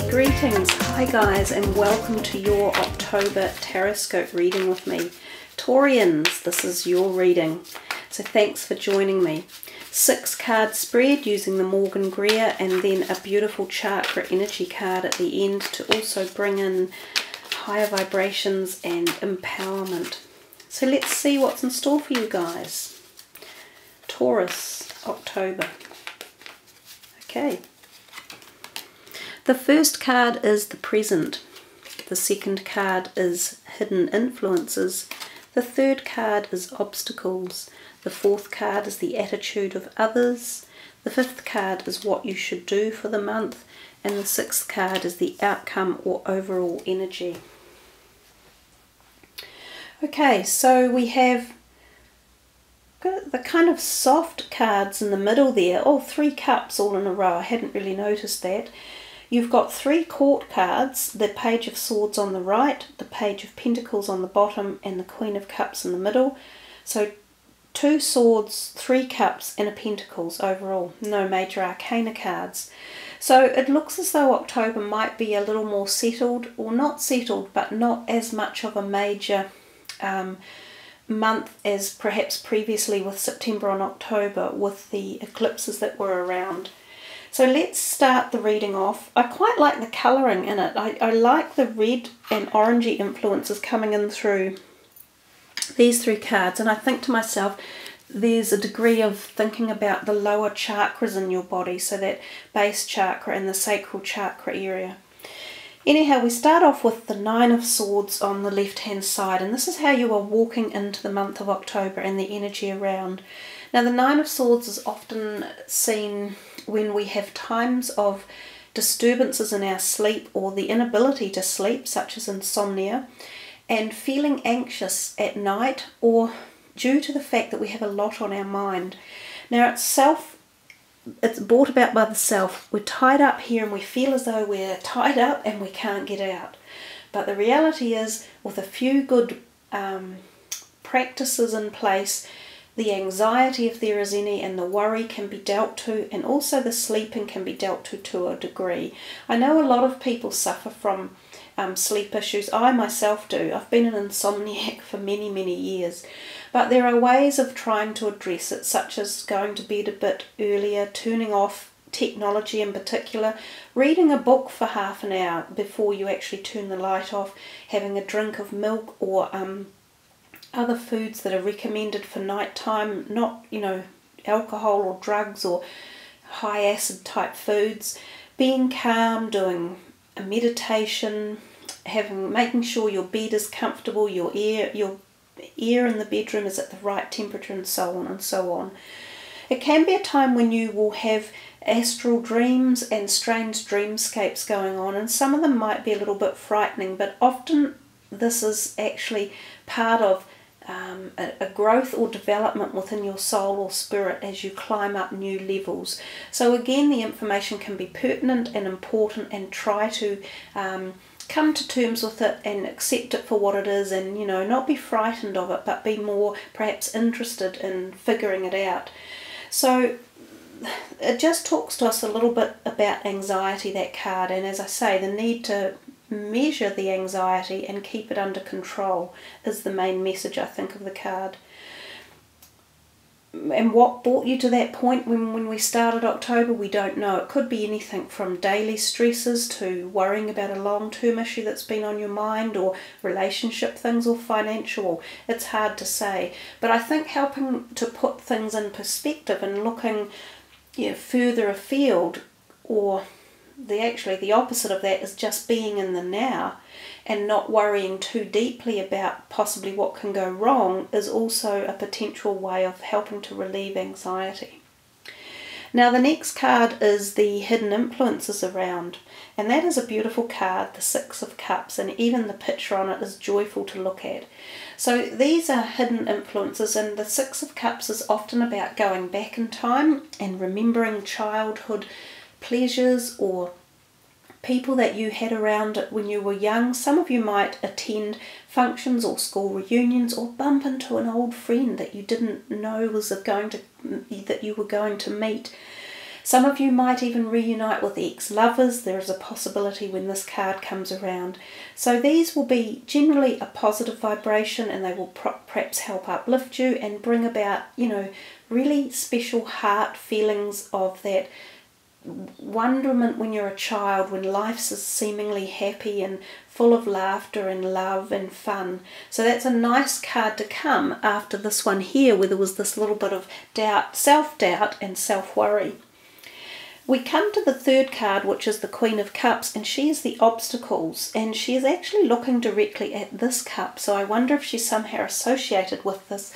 Greetings, hi guys, and welcome to your October Taroscope reading with me. Taurians, this is your reading, so thanks for joining me. 6 card spread using the Morgan Greer, and then a beautiful chakra energy card at the end to also bring in higher vibrations and empowerment. So let's see what's in store for you guys. Taurus October. Okay. The first card is the present, the second card is hidden influences, the third card is obstacles, the fourth card is the attitude of others, the fifth card is what you should do for the month, and the sixth card is the outcome or overall energy. Okay, so we have the kind of soft cards in the middle there. Oh, 3 cups all in a row. I hadn't really noticed that. You've got 3 court cards, the Page of Swords on the right, the Page of Pentacles on the bottom, and the Queen of Cups in the middle. So 2 swords, 3 cups, and a pentacles overall. No major arcana cards. So it looks as though October might be a little more settled, or not settled, but not as much of a major month as perhaps previously with September and October with the eclipses that were around. So let's start the reading off. I quite like the colouring in it. I like the red and orangey influences coming in through these 3 cards, and I think to myself there's a degree of thinking about the lower chakras in your body, so that base chakra and the sacral chakra area. Anyhow, we start off with the 9 of Swords on the left hand side, and this is how you are walking into the month of October and the energy around. Now the 9 of Swords is often seen when we have times of disturbances in our sleep or the inability to sleep, such as insomnia, and feeling anxious at night, or due to the fact that we have a lot on our mind. Now it's brought about by the self. We're tied up here and we feel as though we're tied up and we can't get out. But the reality is, with a few good practices in place, the anxiety, if there is any, and the worry can be dealt to, and also the sleeping can be dealt to a degree. I know a lot of people suffer from sleep issues. I myself do. I've been an insomniac for many, many years. But there are ways of trying to address it, such as going to bed a bit earlier, turning off technology in particular, reading a book for half an hour before you actually turn the light off, having a drink of milk or other foods that are recommended for nighttime, not, alcohol or drugs or high acid type foods, being calm, doing a meditation, making sure your bed is comfortable, your air in the bedroom is at the right temperature, and so on and so on. It can be a time when you will have astral dreams and strange dreamscapes going on, and some of them might be a little bit frightening, but often this is actually part of a growth or development within your soul or spirit as you climb up new levels. So again, the information can be pertinent and important, and try to come to terms with it and accept it for what it is, and not be frightened of it, but be more perhaps interested in figuring it out. So it just talks to us a little bit about anxiety, that card, and as I say, the need to measure the anxiety and keep it under control is the main message, I think, of the card. And what brought you to that point when we started October, we don't know. It could be anything from daily stresses to worrying about a long-term issue that's been on your mind, or relationship things, or financial. It's hard to say. But I think helping to put things in perspective and looking further afield, or the opposite of that is just being in the now and not worrying too deeply about possibly what can go wrong, is also a potential way of helping to relieve anxiety. Now the next card is the hidden influences around, and that is a beautiful card, the 6 of Cups, and even the picture on it is joyful to look at. So these are hidden influences, and the 6 of Cups is often about going back in time and remembering childhood pleasures or people that you had around when you were young. Some of you might attend functions or school reunions, or bump into an old friend that you didn't know that you were going to meet. Some of you might even reunite with ex-lovers. There is a possibility when this card comes around. So these will be generally a positive vibration, and they will perhaps help uplift you and bring about, really special heart feelings of that wonderment when you're a child, when life is seemingly happy and full of laughter and love and fun. So that's a nice card to come after this one here, where there was this little bit of doubt, self-doubt and self-worry. We come to the third card, which is the Queen of Cups, and she is the obstacles, and she is actually looking directly at this cup. So I wonder if she's somehow associated with this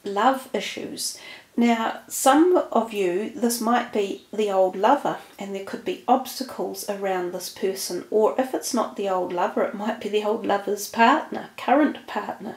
love issues. Now, some of you, this might be the old lover, and there could be obstacles around this person, or if it's not the old lover, it might be the old lover's partner, current partner.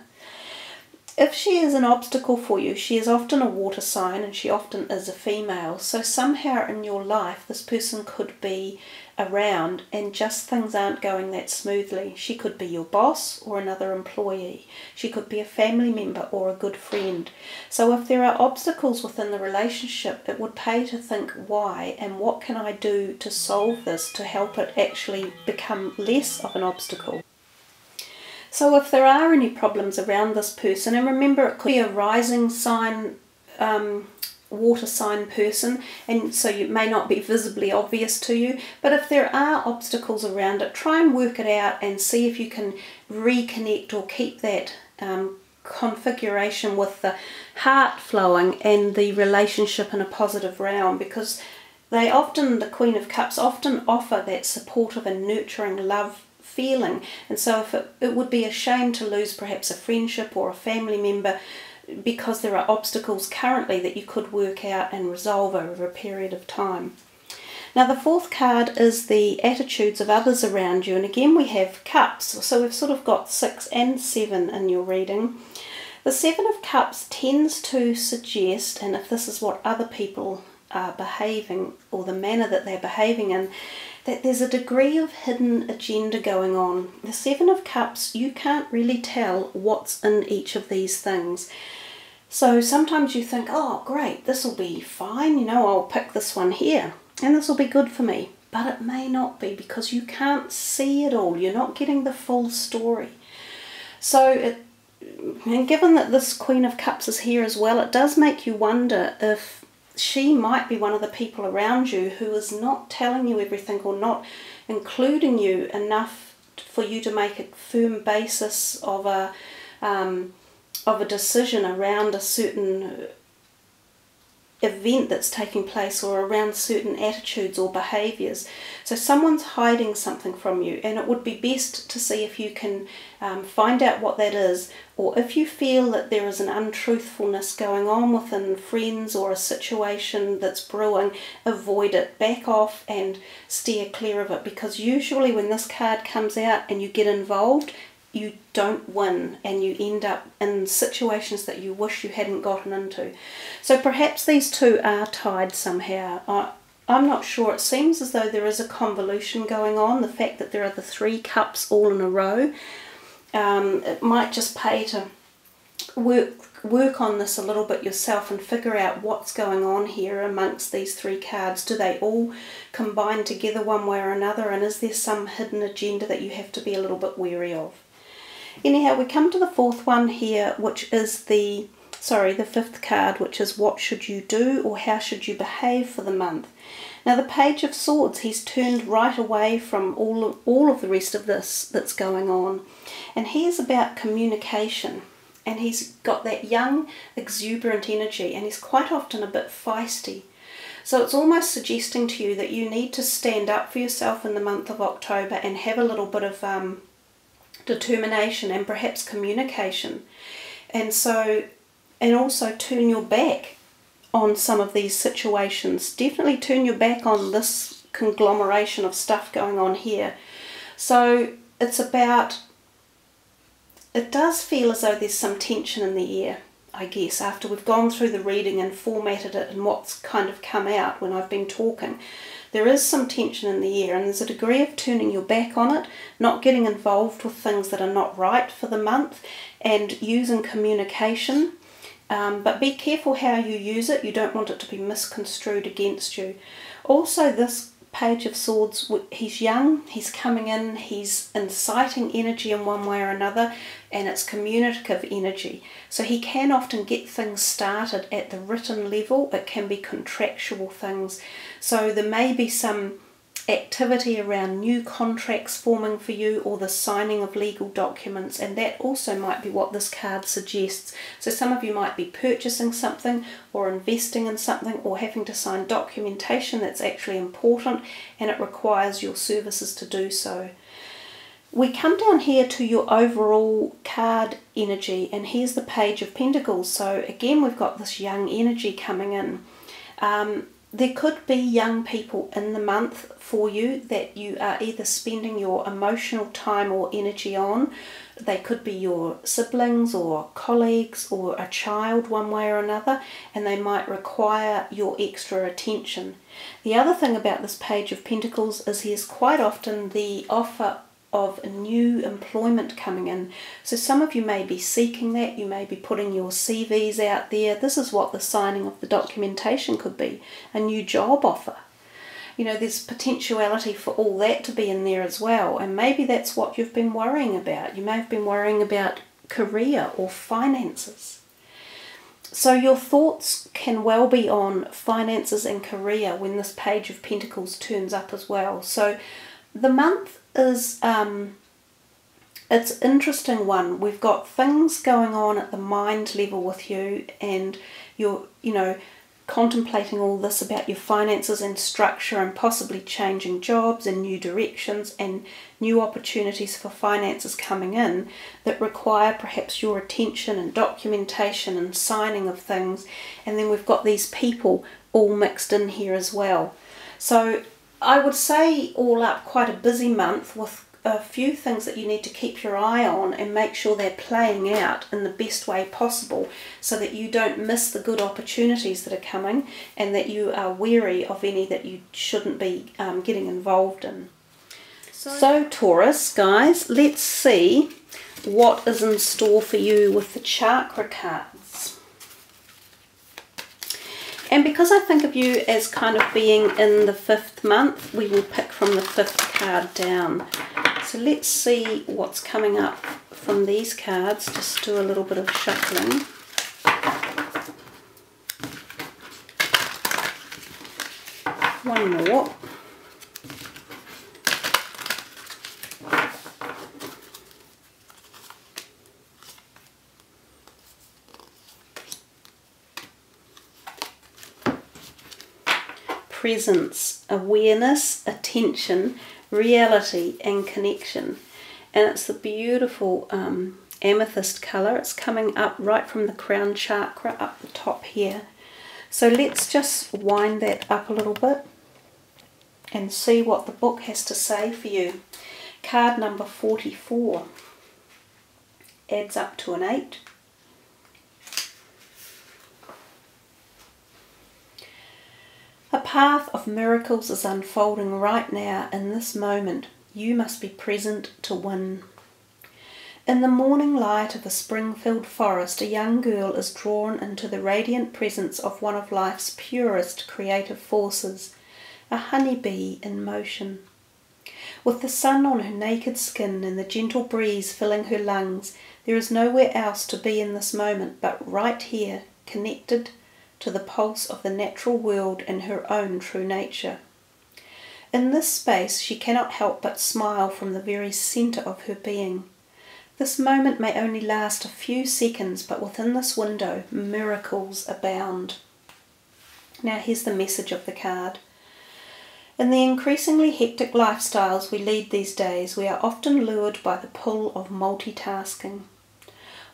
If she is an obstacle for you, she is often a water sign, and she often is a female. So somehow in your life, this person could be around and just things aren't going that smoothly. She could be your boss or another employee. She could be a family member or a good friend. So if there are obstacles within the relationship, it would pay to think why and what can I do to solve this, to help it actually become less of an obstacle. So if there are any problems around this person, and remember it could be a rising sign, water sign person, and so it may not be visibly obvious to you, but if there are obstacles around it, try and work it out and see if you can reconnect or keep that configuration with the heart flowing and the relationship in a positive realm, because the Queen of Cups often offer that supportive and nurturing love feeling. And so if it would be a shame to lose perhaps a friendship or a family member because there are obstacles currently that you could work out and resolve over a period of time. Now the fourth card is the attitudes of others around you, and again we have cups, so we've sort of got 6 and 7 in your reading. The 7 of Cups tends to suggest, and if this is what other people are behaving, or the manner that they're behaving in, that there's a degree of hidden agenda going on. The 7 of Cups, you can't really tell what's in each of these things. So sometimes you think, oh great, this will be fine, I'll pick this one here and this will be good for me. But it may not be, because you can't see it all. You're not getting the full story. So and given that this Queen of Cups is here as well, it does make you wonder if she might be one of the people around you who is not telling you everything, or not including you enough for you to make a firm basis of a decision around a certain event that's taking place, or around certain attitudes or behaviours. So someone's hiding something from you, and it would be best to see if you can find out what that is, or if you feel that there is an untruthfulness going on within friends or a situation that's brewing, avoid it, back off and steer clear of it, because usually when this card comes out and you get involved, you don't win, and you end up in situations that you wish you hadn't gotten into. So perhaps these two are tied somehow. I'm not sure. It seems as though there is a convolution going on. The fact that there are the 3 cups all in a row, it might just pay to work on this a little bit yourself and figure out what's going on here amongst these 3 cards. Do they all combine together one way or another, and is there some hidden agenda that you have to be a little bit wary of? Anyhow, we come to the 4th one here, which is the 5th card, which is what should you do, or how should you behave for the month. Now the Page of Swords, he's turned right away from all of the rest of this that's going on, and he is about communication, and he's got that young exuberant energy, and he's quite often a bit feisty. So it's almost suggesting to you that you need to stand up for yourself in the month of October and have a little bit of determination and perhaps communication, and also turn your back on some of these situations. Definitely turn your back on this conglomeration of stuff going on here. So it's about, it does feel as though there's some tension in the air, I guess, after we've gone through the reading and formatted it and what's kind of come out when I've been talking. there is some tension in the air, and there's a degree of turning your back on it, not getting involved with things that are not right for the month, and using communication. But be careful how you use it. You don't want it to be misconstrued against you. Also, this Page of Swords, he's young, he's coming in, he's inciting energy in one way or another, and it's communicative energy. So he can often get things started at the written level. It can be contractual things. So there may be some activity around new contracts forming for you, or the signing of legal documents, and that also might be what this card suggests. So some of you might be purchasing something or investing in something or having to sign documentation that's actually important, and it requires your services to do so. We come down here to your overall card energy, and here's the Page of Pentacles. So again, we've got this young energy coming in. There could be young people in the month for you that you are either spending your emotional time or energy on. They could be your siblings or colleagues or a child one way or another, and they might require your extra attention. The other thing about this Page of Pentacles is here's quite often the offer of new employment coming in. So some of you may be seeking that, you may be putting your CVs out there. This is what the signing of the documentation could be, a new job offer. You know, there's potentiality for all that to be in there as well, and maybe that's what you've been worrying about. You may have been worrying about career or finances. So your thoughts can well be on finances and career when this Page of Pentacles turns up as well. So the month is it's an interesting one. We've got things going on at the mind level with you, and you're contemplating all this about your finances and structure, and possibly changing jobs and new directions and new opportunities for finances coming in that require perhaps your attention and documentation and signing of things. And then we've got these people all mixed in here as well. So I would say all up quite a busy month with a few things that you need to keep your eye on and make sure they're playing out in the best way possible, so that you don't miss the good opportunities that are coming, and that you are wary of any that you shouldn't be getting involved in. So Taurus, guys, let's see what is in store for you with the chakra cards. And because I think of you as kind of being in the 5th month, we will pick from the 5th card down. So let's see what's coming up from these cards. Just do a little bit of shuffling. One more. Presence, awareness, attention, reality and connection. And it's the beautiful amethyst colour. It's coming up right from the crown chakra up the top here. So let's just wind that up a little bit and see what the book has to say for you. Card number 44 adds up to an 8. A path of miracles is unfolding right now in this moment. You must be present to win. In the morning light of a spring-filled forest, a young girl is drawn into the radiant presence of one of life's purest creative forces, a honeybee in motion. With the sun on her naked skin and the gentle breeze filling her lungs, there is nowhere else to be in this moment but right here, connected to the pulse of the natural world and her own true nature. In this space she cannot help but smile from the very centre of her being. This moment may only last a few seconds, but within this window miracles abound. Now here's the message of the card. In the increasingly hectic lifestyles we lead these days, we are often lured by the pull of multitasking.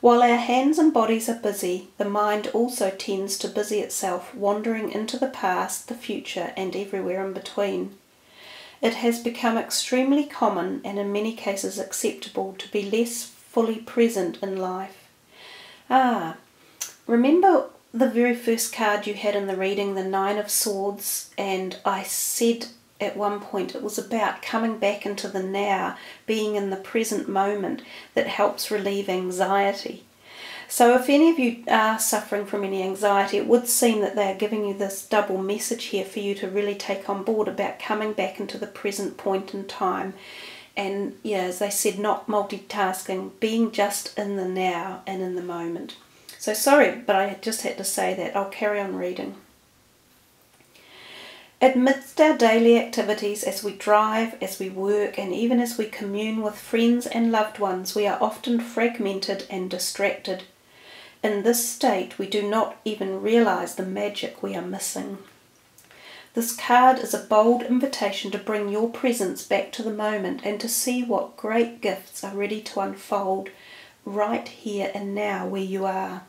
While our hands and bodies are busy, the mind also tends to busy itself, wandering into the past, the future, and everywhere in between. It has become extremely common, and in many cases acceptable, to be less fully present in life. Remember the very first card you had in the reading, the 9 of Swords, and I said at one point it was about coming back into the now, being in the present moment, that helps relieve anxiety. So if any of you are suffering from any anxiety, it would seem that they are giving you this double message here for you to really take on board about coming back into the present point in time. And yeah, as they said, not multitasking, being just in the now and in the moment. So sorry, but I just had to say that. I'll carry on reading. Amidst our daily activities, as we drive, as we work, and even as we commune with friends and loved ones, we are often fragmented and distracted. In this state, we do not even realize the magic we are missing. This card is a bold invitation to bring your presence back to the moment and to see what great gifts are ready to unfold right here and now where you are.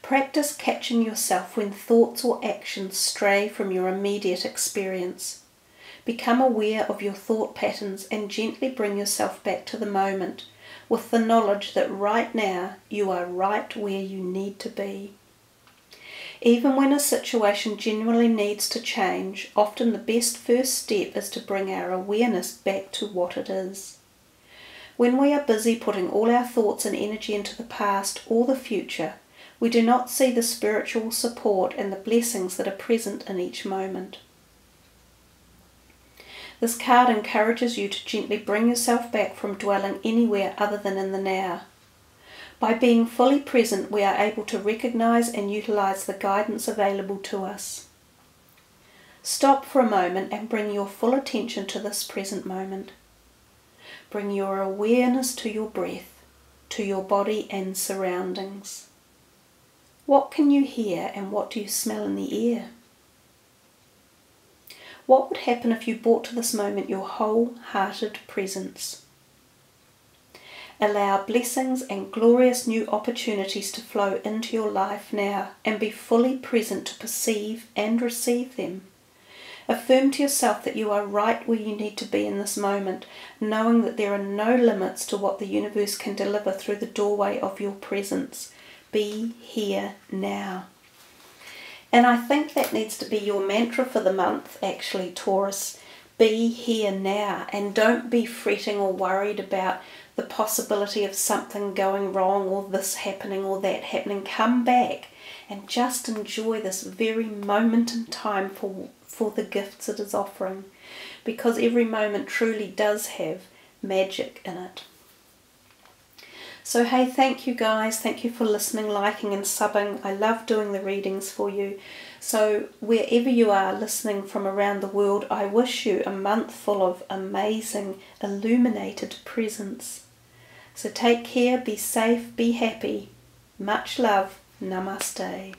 Practice catching yourself when thoughts or actions stray from your immediate experience. Become aware of your thought patterns and gently bring yourself back to the moment with the knowledge that right now you are right where you need to be. Even when a situation genuinely needs to change, often the best first step is to bring our awareness back to what it is. When we are busy putting all our thoughts and energy into the past or the future, we do not see the spiritual support and the blessings that are present in each moment. This card encourages you to gently bring yourself back from dwelling anywhere other than in the now. By being fully present, we are able to recognize and utilize the guidance available to us. Stop for a moment and bring your full attention to this present moment. Bring your awareness to your breath, to your body and surroundings. What can you hear and what do you smell in the air? What would happen if you brought to this moment your wholehearted presence? Allow blessings and glorious new opportunities to flow into your life now and be fully present to perceive and receive them. Affirm to yourself that you are right where you need to be in this moment, knowing that there are no limits to what the universe can deliver through the doorway of your presence. Be here now. And I think that needs to be your mantra for the month, actually, Taurus. Be here now, and don't be fretting or worried about the possibility of something going wrong or this happening or that happening. Come back and just enjoy this very moment in time for the gifts it is offering, because every moment truly does have magic in it. So hey, thank you guys. Thank you for listening, liking and subbing. I love doing the readings for you. So wherever you are listening from around the world, I wish you a month full of amazing, illuminated presence. So take care, be safe, be happy. Much love. Namaste.